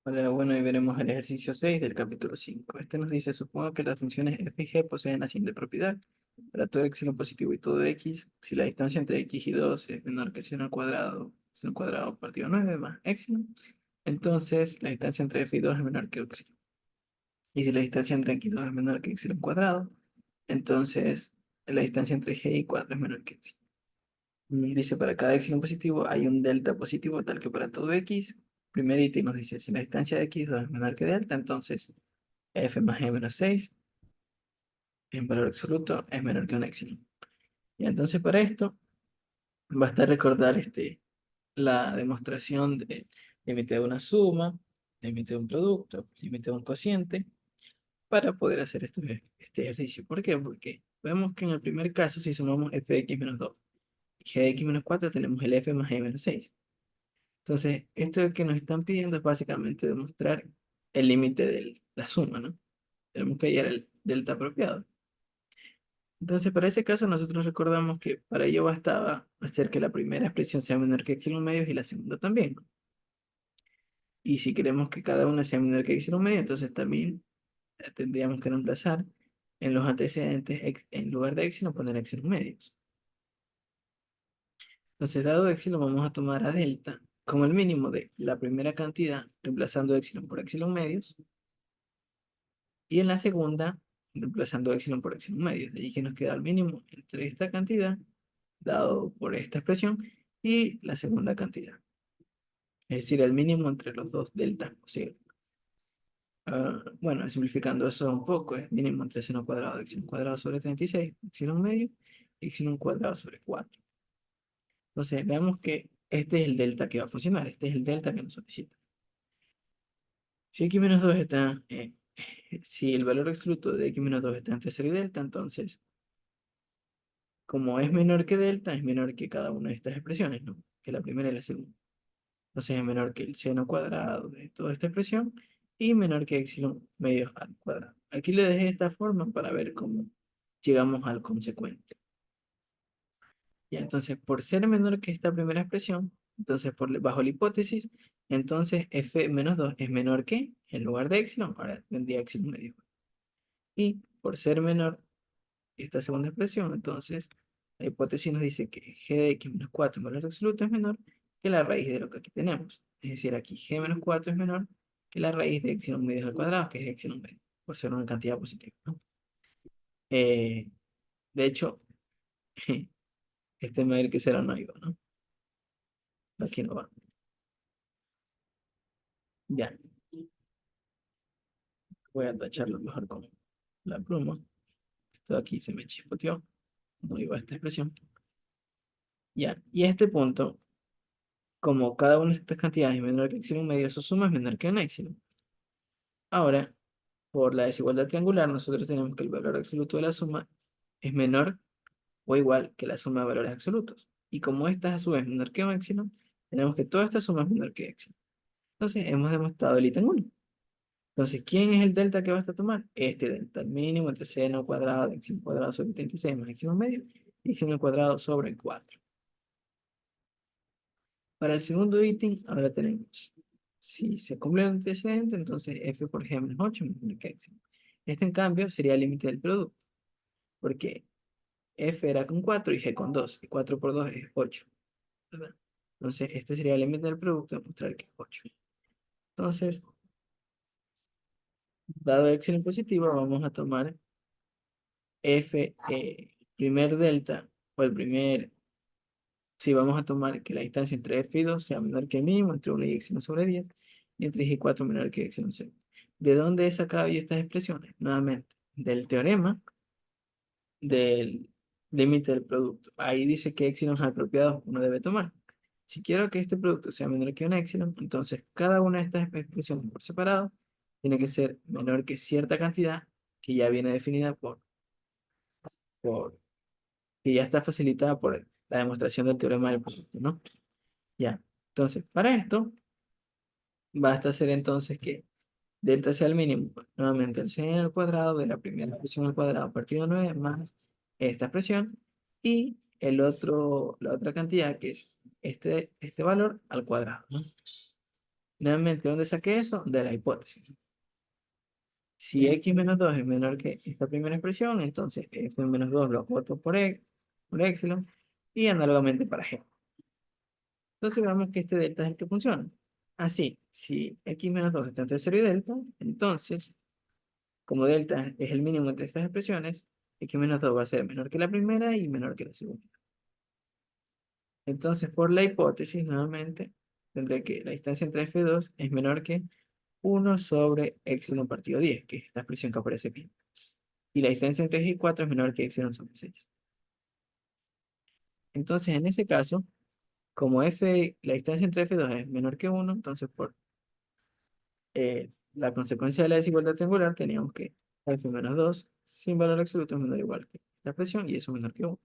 Hola, bueno, y veremos el ejercicio 6 del capítulo 5. Este nos dice, supongo que las funciones f y g poseen la siguiente propiedad. Para todo epsilon positivo y todo x, si la distancia entre x y 2 es menor que epsilon cuadrado partido 9 más epsilon, entonces la distancia entre f y 2 es menor que epsilon. Y si la distancia entre x y 2 es menor que epsilon cuadrado, entonces la distancia entre g y 4 es menor que epsilon. Dice, para cada epsilon positivo hay un delta positivo tal que para todo x, primer ítem nos dice, si la distancia de x2 es menor que delta, entonces f más g menos 6 en valor absoluto es menor que un epsilon. Y entonces para esto basta recordar la demostración de límite de una suma, límite de un producto, límite de un cociente, para poder hacer este ejercicio. ¿Por qué? Porque vemos que en el primer caso, si sumamos f de x menos 2 y g de x menos 4, tenemos el f más g menos 6. Entonces, esto que nos están pidiendo es básicamente demostrar el límite de la suma, ¿no? Tenemos que hallar el delta apropiado. Entonces, para ese caso, nosotros recordamos que para ello bastaba hacer que la primera expresión sea menor que epsilon medios y la segunda también, ¿no? Y si queremos que cada una sea menor que epsilon medio, entonces también tendríamos que reemplazar en los antecedentes, en lugar de epsilon, poner epsilon medios. Entonces, dado epsilon, vamos a tomar a delta como el mínimo de la primera cantidad, reemplazando epsilon por epsilon medios, y en la segunda, reemplazando epsilon por epsilon medio. De ahí que nos queda el mínimo entre esta cantidad, dado por esta expresión, y la segunda cantidad. Es decir, el mínimo entre los dos deltas posibles. Bueno, simplificando eso un poco, es mínimo entre seno cuadrado de epsilon cuadrado sobre 36, epsilon medio, y epsilon cuadrado sobre 4. Entonces, veamos que este es el delta que va a funcionar, este es el delta que nos solicita. Si x menos 2 está, si el valor absoluto de x menos 2 está entre 0 y delta, entonces como es menor que delta, es menor que cada una de estas expresiones, ¿no? Que la primera y la segunda. Entonces es menor que el seno cuadrado de toda esta expresión y menor que epsilon medio al cuadrado. Aquí le dejé esta forma para ver cómo llegamos al consecuente. Y entonces, por ser menor que esta primera expresión, entonces bajo la hipótesis, entonces f menos 2 es menor que, en lugar de epsilon, ahora vendría epsilon medio. Y por ser menor esta segunda expresión, entonces la hipótesis nos dice que g de x menos 4 en valor absoluto es menor que la raíz de lo que aquí tenemos. Es decir, aquí g menos 4 es menor que la raíz de epsilon medio al cuadrado, que es epsilon medio, por ser una cantidad positiva, ¿no? Eh, de hecho, este mayor que será no iba, ¿no? Aquí no va. Ya, voy a tacharlo mejor con la pluma. Esto aquí se me chispoteó, no iba esta expresión. Ya, y este punto, como cada una de estas cantidades es menor que epsilon medio, su suma es menor que un epsilon. Ahora, por la desigualdad triangular, nosotros tenemos que el valor absoluto de la suma es menor o igual que la suma de valores absolutos. Y como esta es a su vez menor que un epsilon, tenemos que toda esta suma es menor que epsilon. Entonces, hemos demostrado el ítem 1. Entonces, ¿quién es el delta que va a tomar? Este delta, el mínimo entre seno cuadrado de epsilon cuadrado sobre 36 más epsilon medio y epsilon cuadrado sobre 4. Para el segundo ítem, ahora tenemos, si se cumple el antecedente, entonces f por g menos 8 menor que epsilon. Este, en cambio, sería el límite del producto, porque f era con 4 y g con 2, y 4 por 2 es 8, ¿verdad? Entonces, este sería el límite del producto, mostrar que es 8. Entonces, dado el epsilon positivo, vamos a tomar f, primer delta, o el primer, si vamos a tomar que la distancia entre f y 2 sea menor que el mínimo, entre 1 y epsilon sobre 10, y entre g y 4 menor que epsilon 0. ¿De dónde he sacado yo estas expresiones? Nuevamente, del teorema del límite del producto. Ahí dice que epsilon apropiados uno debe tomar. Si quiero que este producto sea menor que un epsilon, entonces cada una de estas expresiones por separado tiene que ser menor que cierta cantidad que ya viene definida por que ya está facilitada por la demostración del teorema del producto, ¿no? Ya. Entonces, para esto, basta hacer entonces que delta sea el mínimo, nuevamente el seno al cuadrado de la primera expresión al cuadrado partido 9 más esta expresión y la otra cantidad que es este valor al cuadrado, ¿no? Nuevamente, ¿dónde saqué eso? De la hipótesis. Si x menos 2 es menor que esta primera expresión, entonces f menos 2 lo acorto por epsilon, y análogamente para g. Entonces veamos que este delta es el que funciona. Así, si x menos 2 está entre 0 y delta, entonces, como delta es el mínimo entre estas expresiones, x menos 2 va a ser menor que la primera y menor que la segunda. Entonces, por la hipótesis, nuevamente, tendré que la distancia entre f2 es menor que 1 sobre epsilon partido 10, que es esta expresión que aparece aquí. Y la distancia entre x y 4 es menor que epsilon sobre 6. Entonces, en ese caso, como la distancia entre f2 es menor que 1, entonces por la consecuencia de la desigualdad triangular teníamos que f menos 2 sin valor absoluto es menor o igual que esta expresión y eso es menor que 1.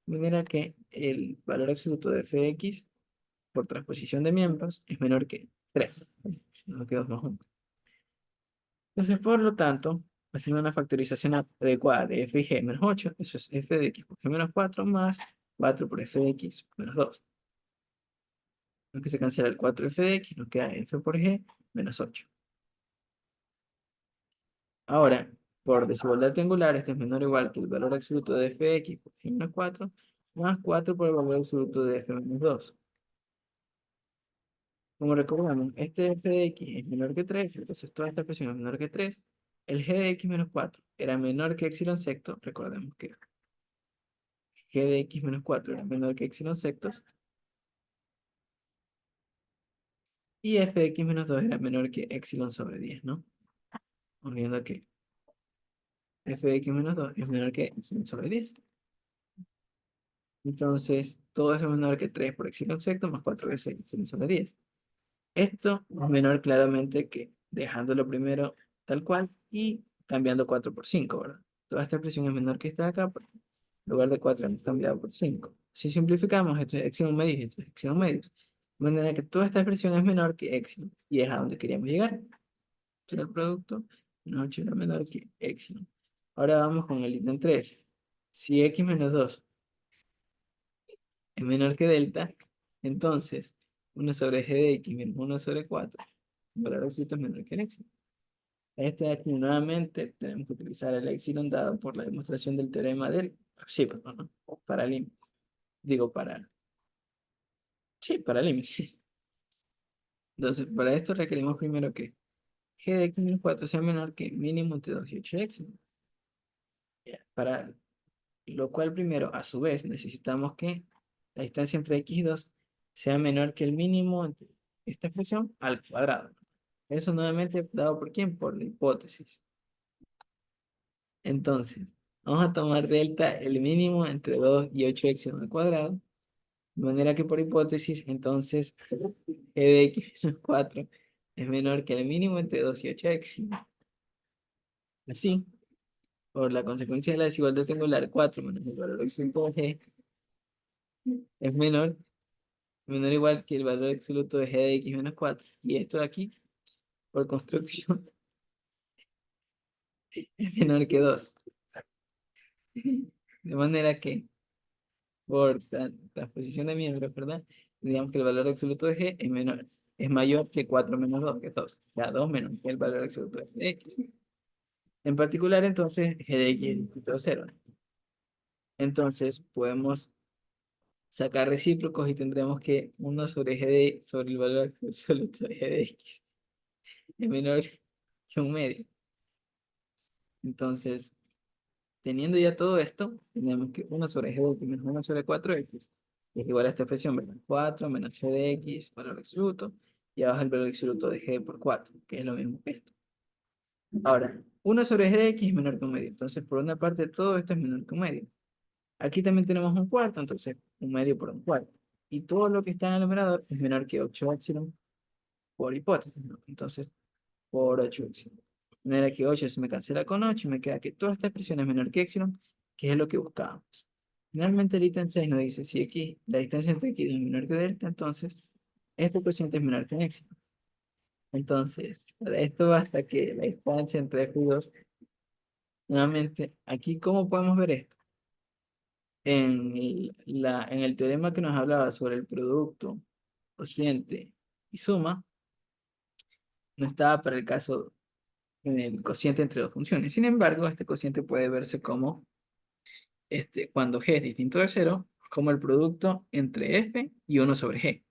De manera que el valor absoluto de fx por transposición de miembros es menor que 3, menor que 2 más 1. Entonces, por lo tanto, haciendo una factorización adecuada de f y g menos 8, eso es f de x por g menos 4 más 4 por f de x menos 2. Aunque se cancela el 4f de x, nos queda f por g menos 8. Ahora, por desigualdad triangular, esto es menor o igual que el valor absoluto de f de x por g menos 4 más 4 por el valor absoluto de f menos 2. Como recordamos, este f de x es menor que 3, entonces toda esta expresión es menor que 3. El g de x menos 4 era menor que epsilon sexto, recordemos que g de x menos 4 era menor que epsilon sectos, y f de x menos 2 era menor que epsilon sobre 10, ¿no? Olvidando que f de x menos 2 es menor que epsilon sobre 10. Entonces, todo eso es menor que 3 por epsilon secto más 4 veces epsilon sobre 10. Esto es menor claramente que dejándolo primero tal cual y cambiando 4 por 5, ¿verdad? Toda esta expresión es menor que esta de acá, en lugar de 4 hemos cambiado por 5. Si simplificamos, esto es epsilon medios y esto es epsilon medios. De manera que toda esta expresión es menor que epsilon y es a donde queríamos llegar. Entonces el producto menos 8 era menor que epsilon. Ahora vamos con el ítem 3. Si x menos 2 es menor que delta, entonces 1 sobre g de x menos 1 sobre 4, el valor absoluto es menor que el epsilon. Este de aquí nuevamente tenemos que utilizar el epsilon dado por la demostración del teorema del recíproco, ¿no? Para límites. Digo, para límites. Entonces, para esto requerimos primero que g de x menos 4 sea menor que mínimo entre 2 y 8 epsilon. Ya, para lo cual primero, a su vez, necesitamos que la distancia entre x y 2 sea menor que el mínimo entre esta expresión al cuadrado. Eso nuevamente dado por quién, por la hipótesis. Entonces, vamos a tomar delta el mínimo entre 2 y 8 epsilon al cuadrado, de manera que por hipótesis, entonces, g de x menos 4 es menor que el mínimo entre 2 y 8 epsilon. Así, por la consecuencia de la desigualdad triangular, 4 menos el valor absoluto de g es menor o igual que el valor absoluto de g de x menos 4. Y esto de aquí, por construcción, es menor que 2. De manera que, por transposición de miembros, ¿verdad? Digamos que el valor absoluto de g es mayor que 4 menos 2, que es 2. O sea, 2 menos que el valor absoluto de x. En particular, entonces, g de x es igual a 0. Entonces, podemos sacar recíprocos y tendremos que 1 sobre sobre el valor absoluto de g de x es menor que un medio. Entonces, teniendo ya todo esto, tenemos que 1 sobre g de x menos 1 sobre 4x es igual a esta expresión, ¿verdad? 4 menos g de x, valor absoluto, y abajo el valor absoluto de g por 4, que es lo mismo que esto. Ahora, 1 sobre g de x es menor que un medio. Entonces, por una parte, todo esto es menor que un medio. Aquí también tenemos un cuarto, entonces, un medio por un cuarto. Y todo lo que está en el numerador es menor que 8 epsilon por hipótesis, ¿no? Entonces, por 8 epsilon. De manera que 8 se me cancela con 8 y me queda que toda esta expresión es menor que epsilon, que es lo que buscábamos. Finalmente el ítem 6 nos dice si x, la distancia entre x es menor que delta, entonces este cociente es menor que un epsilon. Entonces, para esto basta que la distancia entre f y 2, nuevamente, aquí ¿cómo podemos ver esto? En el teorema que nos hablaba sobre el producto, cociente y suma, no estaba para el caso del cociente entre dos funciones. Sin embargo, este cociente puede verse como, cuando g es distinto de cero, como el producto entre f y 1 sobre g.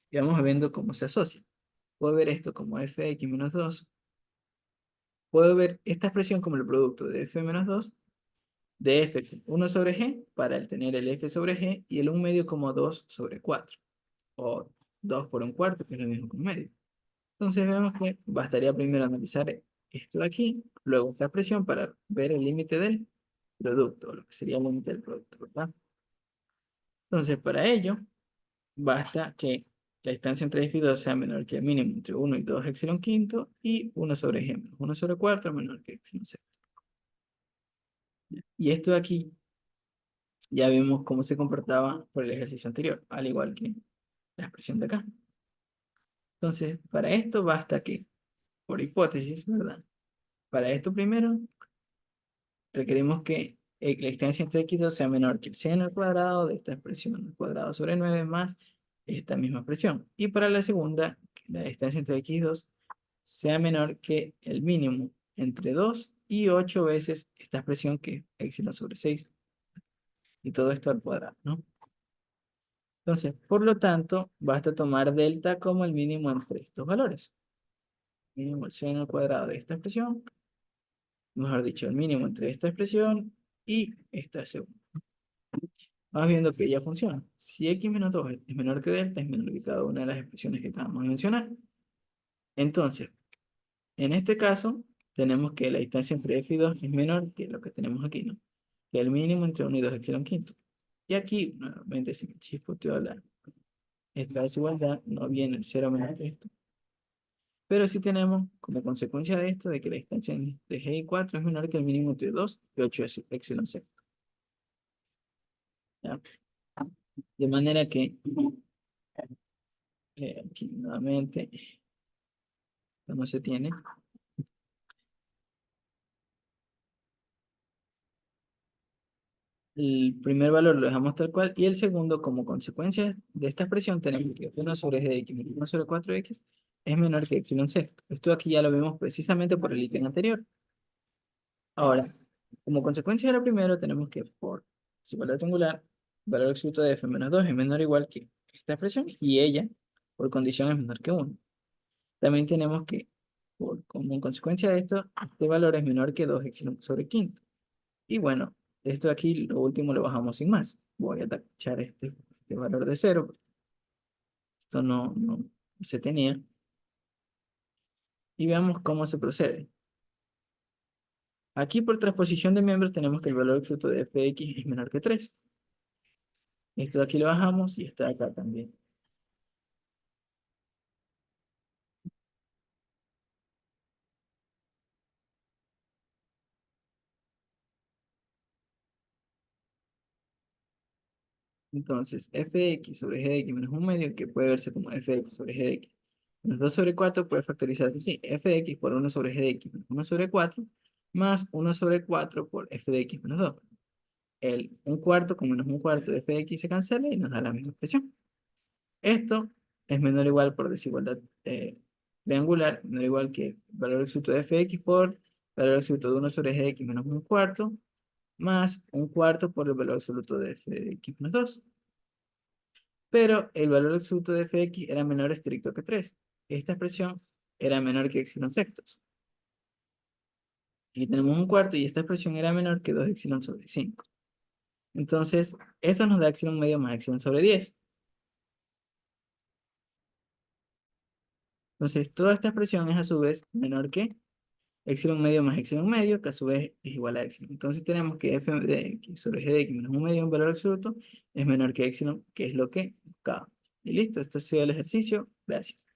Y vamos viendo cómo se asocia. Puedo ver esto como fx menos 2. Puedo ver esta expresión como el producto de f menos 2 de f con 1 sobre g para el tener el f sobre g y el 1 medio como 2 sobre 4 o 2 por un cuarto, que es lo mismo que un medio. Entonces vemos que bastaría primero analizar esto de aquí, luego esta expresión para ver el límite del producto, lo que sería el límite del producto, ¿verdad? Entonces para ello, basta que la distancia entre x y 2 sea menor que el mínimo entre 1 y 2 epsilon quinto y 1 sobre g menos 1 sobre 4 menor que epsilon sexto. Y esto de aquí ya vimos cómo se comportaba por el ejercicio anterior, al igual que la expresión de acá. Entonces, para esto basta que, por hipótesis, ¿verdad? Para esto primero, requerimos que la distancia entre x y 2 sea menor que el seno al cuadrado de esta expresión al cuadrado sobre 9 más esta misma expresión. Y para la segunda, que la distancia entre x y 2 sea menor que el mínimo entre 2 y 8 veces esta expresión que es epsilon sobre 6. Y todo esto al cuadrado, ¿no? Entonces, por lo tanto, basta tomar delta como el mínimo entre estos valores. Mínimo el seno al cuadrado de esta expresión, mejor dicho, el mínimo entre esta expresión y esta segunda. Vamos viendo que ya funciona. Si x menos 2 es menor que delta, es menor que cada una de las expresiones que acabamos de mencionar. Entonces, en este caso, tenemos que la distancia entre f y 2 es menor que lo que tenemos aquí, ¿no? Que el mínimo entre 1 y 2 epsilon quinto. Y aquí, nuevamente, si me chispoteo esta desigualdad, no viene el cero menor que esto. Pero sí tenemos como consecuencia de esto de que la distancia entre g y 4 es menor que el mínimo entre 2 y 8 epsilon sexto. ¿Ya? De manera que, aquí nuevamente, no se tiene. El primer valor lo dejamos tal cual y el segundo, como consecuencia de esta expresión, tenemos que 1 sobre g de x menos 1 sobre 4x es menor que epsilon sexto. Esto aquí ya lo vimos precisamente por el ítem anterior. Ahora, como consecuencia de lo primero, tenemos que por desigualdad triangular, el valor absoluto de f menos 2 es menor o igual que esta expresión y ella, por condición, es menor que 1. También tenemos que, como consecuencia de esto, este valor es menor que 2 epsilon sobre quinto. Y bueno, esto de aquí, lo último lo bajamos sin más. Voy a tachar este valor de 0. Esto no se tenía. Y veamos cómo se procede. Aquí por transposición de miembros tenemos que el valor absoluto de fx es menor que 3. Esto de aquí lo bajamos y está acá también. Entonces, fx sobre g de x menos 1 medio, que puede verse como fx sobre g de x menos 2 sobre 4, puede factorizarse así. Fx por 1 sobre g de x menos 1 sobre 4, más 1 sobre 4 por f de x menos 2. El 1/4 con menos 1/4 de f de x se cancela y nos da la misma expresión. Esto es menor o igual por desigualdad triangular, menor o igual que el valor absoluto de fx por valor absoluto de 1 sobre g de x menos 1/4, más 1/4 por el valor absoluto de f de x menos 2. Pero el valor absoluto de fx era menor estricto que 3. Esta expresión era menor que epsilon sextos. Aquí tenemos 1/4 y esta expresión era menor que 2 epsilon sobre 5. Entonces, esto nos da epsilon medio más epsilon sobre 10. Entonces, toda esta expresión es a su vez menor que epsilon medio más epsilon medio, que a su vez es igual a epsilon. Entonces tenemos que f de x sobre g de x menos 1 medio en valor absoluto es menor que epsilon, que es lo que buscábamos. Y listo, esto ha sido el ejercicio. Gracias.